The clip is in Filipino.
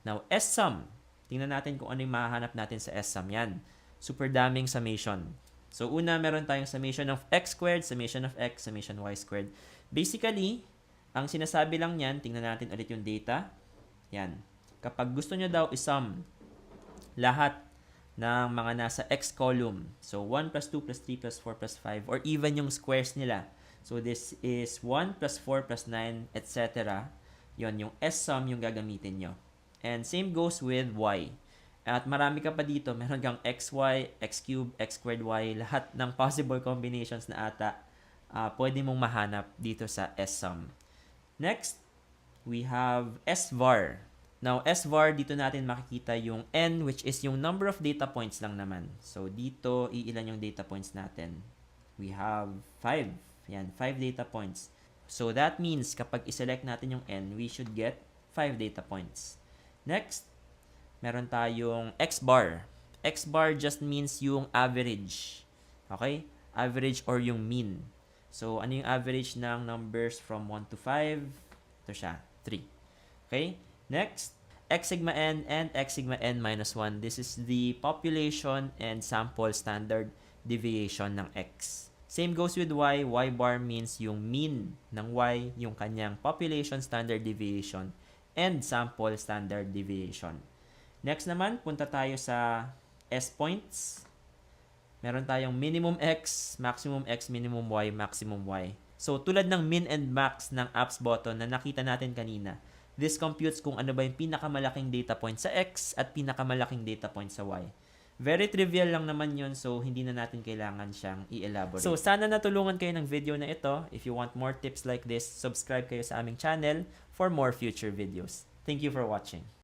Now, SSUM. Tingnan natin kung ano yung mahahanap natin sa SSUM. Yan. Super daming summation. So, una, meron tayong summation of x squared, summation of x, summation y squared. Basically, ang sinasabi lang yan, tingnan natin ulit yung data. Yan. Kapag gusto nyo daw isum lahat ng mga nasa x column, so 1 plus 2 plus 3 plus 4 plus 5, or even yung squares nila. So, this is 1 plus 4 plus 9, etc. Yon yung SSUM yung gagamitin nyo. And same goes with y. At marami ka pa dito, meron kang xy, x cube, x squared y, lahat ng possible combinations na ata pwede mong mahanap dito sa SSUM. Next, we have SVAR. Now, SVAR, dito natin makikita yung n, which is yung number of data points lang naman. So, dito, iilan yung data points natin? We have 5. Yan, 5 data points. So, that means kapag iselect natin yung n, we should get 5 data points. Next, meron tayong x-bar. X-bar just means yung average. Okay? Average or yung mean. So, ano yung average ng numbers from 1 to 5? Ito siya, 3. Okay? Next, x sigma n and x sigma n minus 1. This is the population and sample standard deviation ng x. Same goes with y. Y bar means yung mean ng y, yung kanyang population standard deviation and sample standard deviation. Next naman, punta tayo sa S points. Meron tayong minimum x, minimum y, maximum y. So, tulad ng min and max ng apps button na nakita natin kanina, this computes kung ano ba yung pinakamalaking data point sa x at pinakamalaking data point sa y. Very trivial lang naman yun, so hindi na natin kailangan siyang i-elaborate. So, sana natulungan kayo ng video na ito. If you want more tips like this, subscribe kayo sa aming channel for more future videos. Thank you for watching.